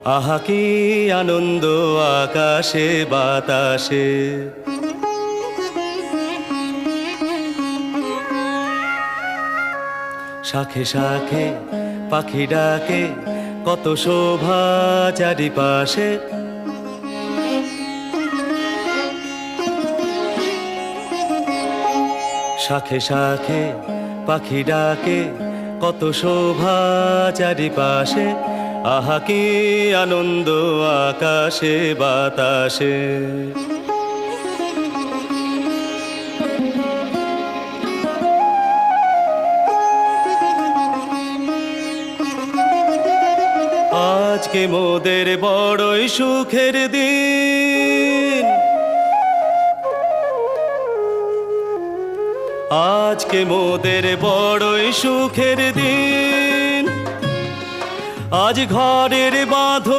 আহা কি আনন্দ আকাশে বাতাসে, শাখে শাখে পাখি ডাকে, কত শোভা চারিপাশে। শাখে শাখে পাখি ডাকে, কত শোভা চারিপাশে। আহা কি আনন্দ আকাশে বাতাসে। আজকে মোদের বড়ই সুখের দিন, আজকে মোদের বড়ই সুখের দিন। আজ ঘরের বাঁধন